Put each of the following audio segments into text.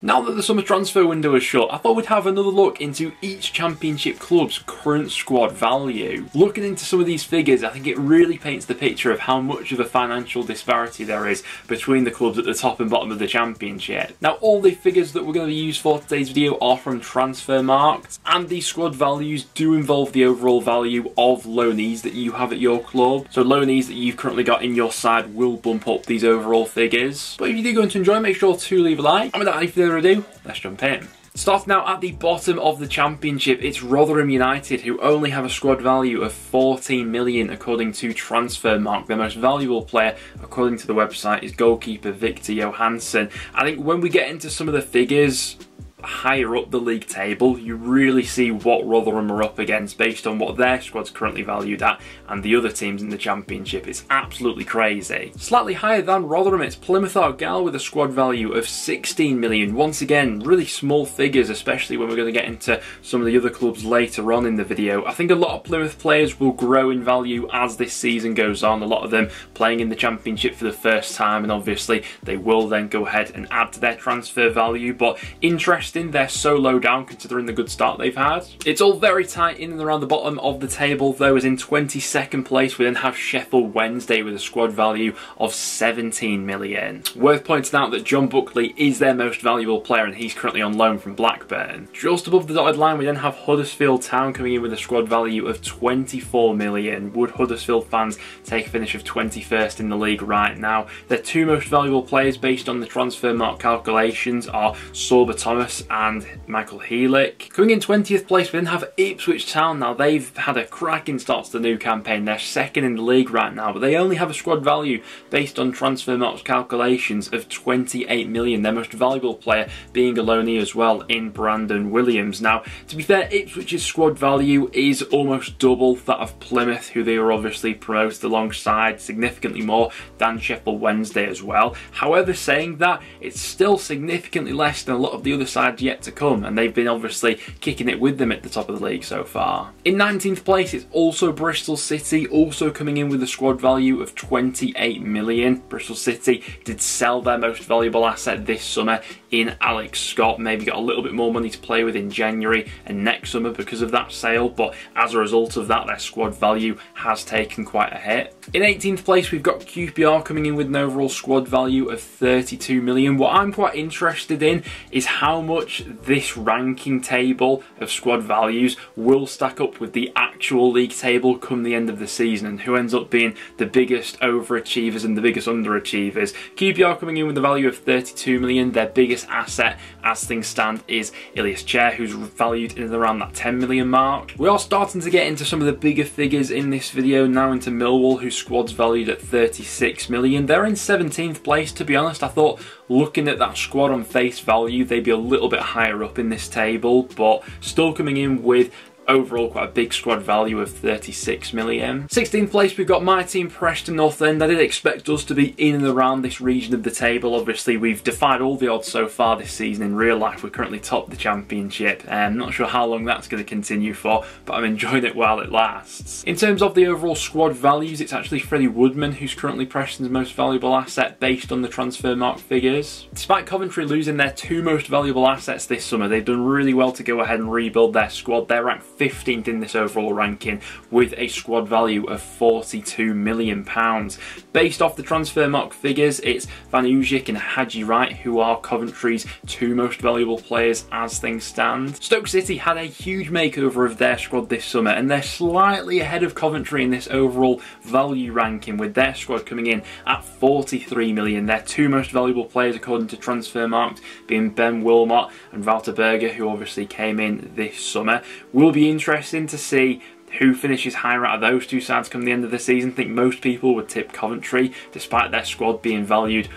Now that the summer transfer window is shut, I thought we'd have another look into each Championship club's current squad value. Looking into some of these figures, I think it really paints the picture of how much of a financial disparity there is between the clubs at the top and bottom of the Championship. Now, all the figures that we're going to use for today's video are from Transfermarkt, and these squad values do involve the overall value of loanees that you have at your club. So loanees that you've currently got in your side will bump up these overall figures. But if you do go to enjoy, make sure to leave a like. And without any further ado, let's jump in. Starting out at the bottom of the Championship, it's Rotherham United, who only have a squad value of 14 million according to Transfermarkt. Their most valuable player, according to the website, is goalkeeper Victor Johansson. I think when we get into some of the figures higher up the league table, you really see what Rotherham are up against based on what their squad's currently valued at and the other teams in the Championship. It's absolutely crazy. Slightly higher than Rotherham, it's Plymouth Argyle with a squad value of 16 million. Once again, really small figures, especially when we're going to get into some of the other clubs later on in the video. I think a lot of Plymouth players will grow in value as this season goes on. A lot of them playing in the Championship for the first time, and obviously they will then go ahead and add to their transfer value. But interesting, they're so low down considering the good start they've had. It's all very tight in and around the bottom of the table though, as in 22nd place we then have Sheffield Wednesday with a squad value of 17 million. Worth pointing out that John Buckley is their most valuable player and he's currently on loan from Blackburn. Just above the dotted line we then have Huddersfield Town coming in with a squad value of 24 million. Would Huddersfield fans take a finish of 21st in the league right now? Their two most valuable players based on the Transfermarkt calculations are Sorba Thomas and Michael Heelick. Coming in 20th place we then have Ipswich Town. Now they've had a cracking start to the new campaign. They're second in the league right now, but they only have a squad value based on Transfermarkt's calculations of 28 million. Their most valuable player being a loanee as well in Brandon Williams. Now, to be fair, Ipswich's squad value is almost double that of Plymouth, who they were obviously promoted alongside, significantly more than Sheffield Wednesday as well. However, saying that, it's still significantly less than a lot of the other sides yet to come, and they've been obviously kicking it with them at the top of the league so far. In 19th place it's also Bristol City, also coming in with a squad value of 28 million. Bristol City did sell their most valuable asset this summer in Alex Scott, maybe got a little bit more money to play with in January and next summer because of that sale, but as a result of that their squad value has taken quite a hit. In 18th place we've got QPR coming in with an overall squad value of 32 million. What I'm quite interested in is how much this ranking table of squad values will stack up with the actual league table come the end of the season, and who ends up being the biggest overachievers and the biggest underachievers. QPR coming in with a value of 32 million. Their biggest asset as things stand is Ilias Chair, who's valued in and around that 10 million mark. We are starting to get into some of the bigger figures in this video now, into Millwall, whose squad's valued at 36 million. They're in 17th place. To be honest, I thought looking at that squad on face value they'd be a little bit higher up in this table, but still coming in with overall quite a big squad value of 36 million. 16th place we've got my team Preston North End. I did expect us to be in and around this region of the table. Obviously we've defied all the odds so far this season. In real life we're currently top the Championship. I'm not sure how long that's going to continue for, but I'm enjoying it while it lasts. In terms of the overall squad values, it's actually Freddie Woodman who's currently Preston's most valuable asset based on the Transfermarkt figures. Despite Coventry losing their two most valuable assets this summer, they've done really well to go ahead and rebuild their squad. They're ranked 15th in this overall ranking with a squad value of 42 million pounds. Based off the Transfermarkt figures, it's Van Ujic and Haji Wright who are Coventry's two most valuable players as things stand. Stoke City had a huge makeover of their squad this summer, and they're slightly ahead of Coventry in this overall value ranking, with their squad coming in at 43 million. Their two most valuable players according to Transfermarkt being Ben Wilmot and Walter Berger, who obviously came in this summer. Will be interesting to see who finishes higher out of those two sides come the end of the season. I think most people would tip Coventry, despite their squad being valued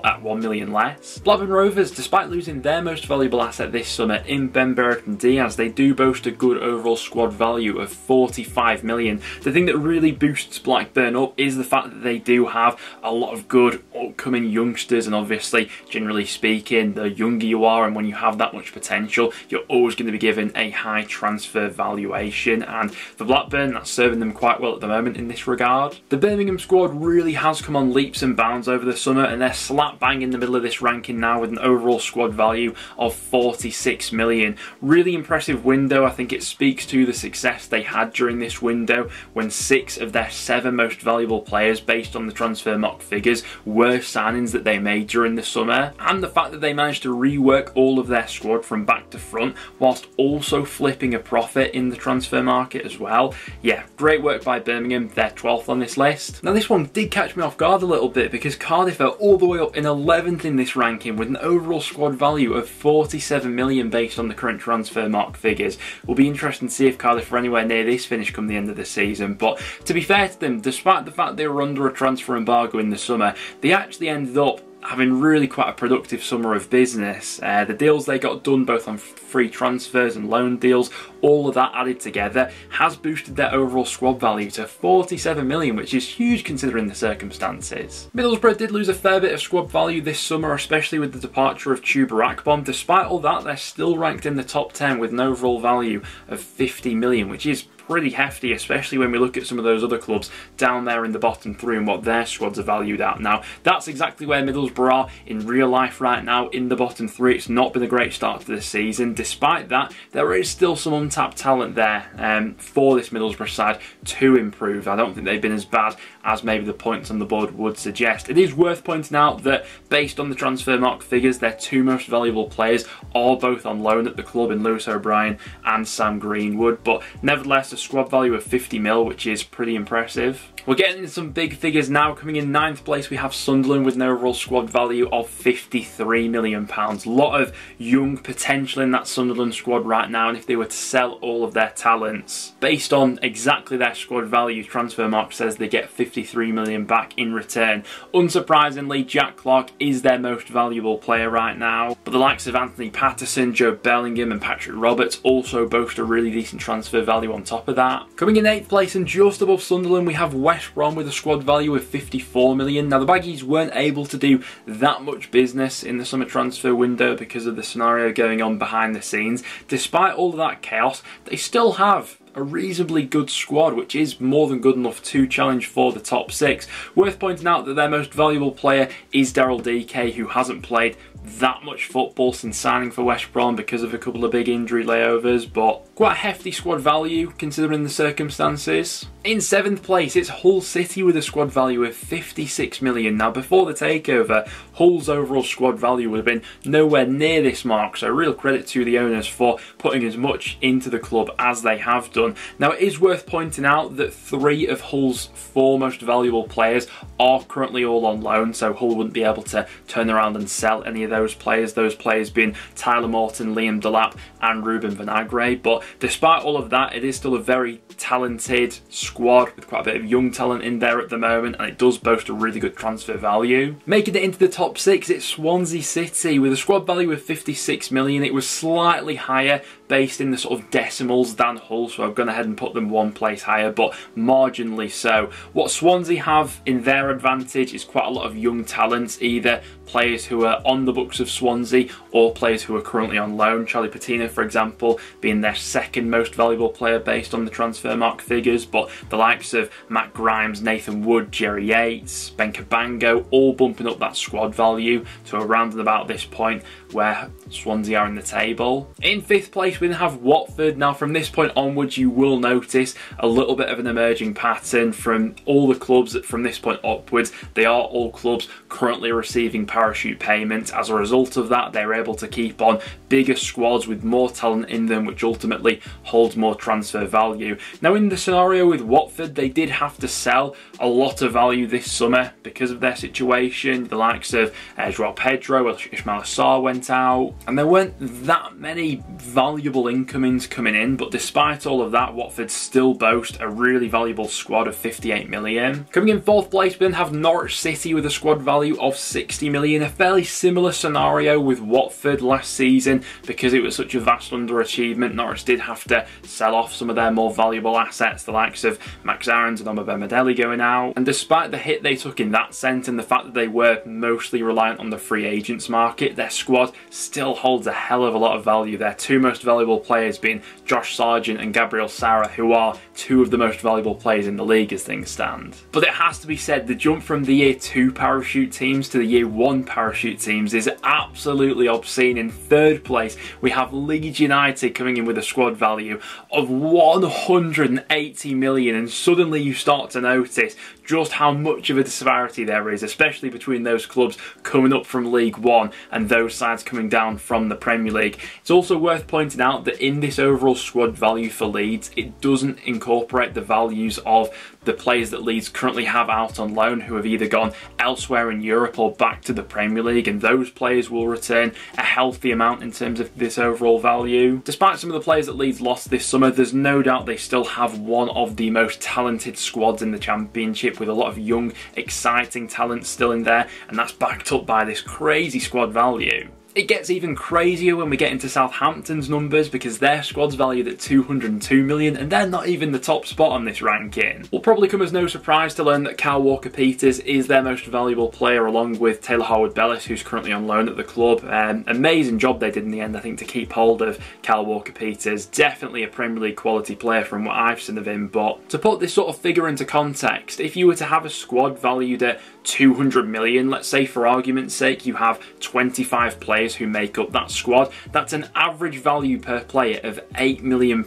at 1 million less. Blackburn Rovers, despite losing their most valuable asset this summer in Ben Brereton Diaz, they do boast a good overall squad value of 45 million. The thing that really boosts Blackburn up is the fact that they do have a lot of good upcoming youngsters, and obviously, generally speaking, the younger you are and when you have that much potential, you're always going to be given a high transfer valuation, and For Blackburn, that's serving them quite well at the moment in this regard. The Birmingham squad really has come on leaps and bounds over the summer, and they're slap bang in the middle of this ranking now with an overall squad value of 46 million. Really impressive window. I think it speaks to the success they had during this window when 6 of their 7 most valuable players, based on the transfer mock figures, were signings that they made during the summer, and the fact that they managed to rework all of their squad from back to front whilst also flipping a profit in the transfer market as well. Yeah, great work by Birmingham. They're 12th on this list. Now this one did catch me off guard a little bit because Cardiff are all the way up in 11th in this ranking with an overall squad value of 47 million based on the current transfer market figures. Will be interesting to see if Cardiff are anywhere near this finish come the end of the season, but to be fair to them, despite the fact they were under a transfer embargo in the summer, they actually ended up having really quite a productive summer of business. The deals they got done both on free transfers and loan deals, all of that added together has boosted their overall squad value to 47 million, which is huge considering the circumstances. Middlesbrough did lose a fair bit of squad value this summer, especially with the departure of Chuba Akpom. Despite all that, they're still ranked in the top 10 with an overall value of 50 million, which is pretty hefty, especially when we look at some of those other clubs down there in the bottom 3 and what their squads are valued at. Now, that's exactly where Middlesbrough are in real life right now, in the bottom 3. It's not been a great start to the season. Despite that, there is still some untapped talent there for this Middlesbrough side to improve. I don't think they've been as bad as maybe the points on the board would suggest. It is worth pointing out that based on the transfer market figures, their 2 most valuable players are both on loan at the club in Lewis O'Brien and Sam Greenwood, but nevertheless a squad value of 50 mil, which is pretty impressive. We're getting into some big figures now. Coming in 9th place, we have Sunderland with an overall squad value of £53 million. A lot of young potential in that Sunderland squad right now, and if they were to sell all of their talents, based on exactly their squad value, Transfermarkt says they get £53 million back in return. Unsurprisingly, Jack Clarke is their most valuable player right now, but the likes of Anthony Patterson, Joe Bellingham and Patrick Roberts also boast a really decent transfer value on top of that. Coming in 8th place and just above Sunderland, we have West Brom with a squad value of 54 million. Now the Baggies weren't able to do that much business in the summer transfer window because of the scenario going on behind the scenes. Despite all of that chaos, they still have a reasonably good squad, which is more than good enough to challenge for the top 6. Worth pointing out that their most valuable player is Daryl Dike, who hasn't played that much football since signing for West Brom because of a couple of big injury layovers, but quite a hefty squad value considering the circumstances. In 7th place, it's Hull City with a squad value of 56 million. Now before the takeover, Hull's overall squad value would have been nowhere near this mark, so real credit to the owners for putting as much into the club as they have done. Now it is worth pointing out that 3 of Hull's 4 most valuable players are currently all on loan, so Hull wouldn't be able to turn around and sell any of those players being Tyler Morton, Liam Delap and Ruben Vinagre. But despite all of that, it is still a very talented squad with quite a bit of young talent in there at the moment, and it does boast a really good transfer value. Making it into the top 6, it's Swansea City with a squad value of 56 million. It was slightly higher based in the sort of decimals than Hull, so I've gone ahead and put them 1 place higher, but marginally so. What Swansea have in their advantage is quite a lot of young talents, either players who are on the books of Swansea or players who are currently on loan. Charlie Patino, for example, being their 2nd most valuable player based on the transfer market figures, but the likes of Matt Grimes, Nathan Wood, Jerry Yates, Ben Cabango, all bumping up that squad value to around and about this point where Swansea are in the table. In 5th place, we then have Watford. Now from this point onwards, you will notice a little bit of an emerging pattern from all the clubs that from this point upwards, they are all clubs currently receiving parachute payments. As a result of that, they're able to keep on bigger squads with more talent in them, which ultimately holds more transfer value. Now in the scenario with Watford, they did have to sell a lot of value this summer because of their situation. The likes of Joao Pedro, Ismail Assar went out, and there weren't that many valuable incomings coming in, but despite all of that, Watford still boast a really valuable squad of 58 million. Coming in 4th place, we then have Norwich City with a squad value of 60 million, a fairly similar scenario with Watford last season because it was such a vast underachievement. Norwich did have to sell off some of their more valuable assets, the likes of Max Aarons and Omobamidele going out. And despite the hit they took in that sense and the fact that they were mostly reliant on the free agents market, their squad still holds a hell of a lot of value. Their two most valuable players being Josh Sargent and Gabriel Sara, who are two of the most valuable players in the league as things stand. But it has to be said, the jump from the year 2 parachute teams to the year 1 parachute teams is absolutely obscene. In third place, we have Leeds United coming in with a squad value of 180 million, and suddenly you start to notice just how much of a disparity there is, especially between those clubs coming up from League One and those sides coming down from the Premier League. It's also worth pointing out that in this overall squad value for Leeds, it doesn't incorporate the values of the players that Leeds currently have out on loan who have either gone elsewhere in Europe or back to the Premier League, and those players will return a healthy amount in terms of this overall value. Despite some of the players that Leeds lost this summer, there's no doubt they still have one of the most talented squads in the Championship, with a lot of young, exciting talent still in there, and that's backed up by this crazy squad value. It gets even crazier when we get into Southampton's numbers, because their squad's valued at 202 million and they're not even the top spot on this ranking. Will probably come as no surprise to learn that Kyle Walker-Peters is their most valuable player, along with Taylor Harwood-Bellis, who's currently on loan at the club. Amazing job they did in the end, I think, to keep hold of Kyle Walker-Peters. Definitely a Premier League quality player from what I've seen of him. But to put this sort of figure into context, if you were to have a squad valued at 200 million, let's say for argument's sake you have 25 players who make up that squad, that's an average value per player of £8 million,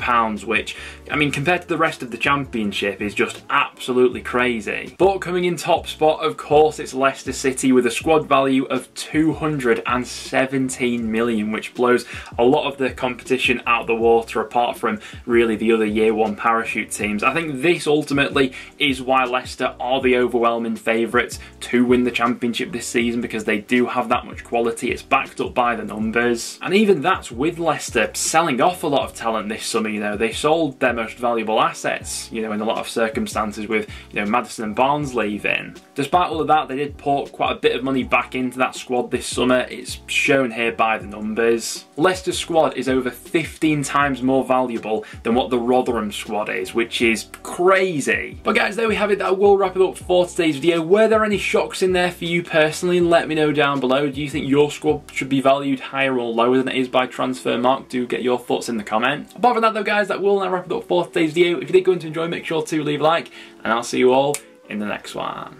which, I mean, compared to the rest of the Championship is just absolutely crazy. But coming in top spot, of course, it's Leicester City with a squad value of 217 million, which blows a lot of the competition out the water, apart from really the other year 1 parachute teams. I think this ultimately is why Leicester are the overwhelming favourites to win the Championship this season, because they do have that much quality. It's backed up by the numbers, and even that's with Leicester selling off a lot of talent this summer. You know, they sold their most valuable assets, you know, in a lot of circumstances, with, you know, Maddison and Barnes leaving. Despite all of that, they did pour quite a bit of money back into that squad this summer. It's shown here by the numbers. Leicester's squad is over 15 times more valuable than what the Rotherham squad is, which is crazy. But guys, there we have it. That will wrap it up for today's video. Were there any shocks in there for you personally? Let me know down below. Do you think your squad should be valued higher or lower than it is by Transfermarkt? Do get your thoughts in the comment. Apart from that though, guys, that will now wrap it up for today's video. If you did go on to enjoy, make sure to leave a like, and I'll see you all in the next one.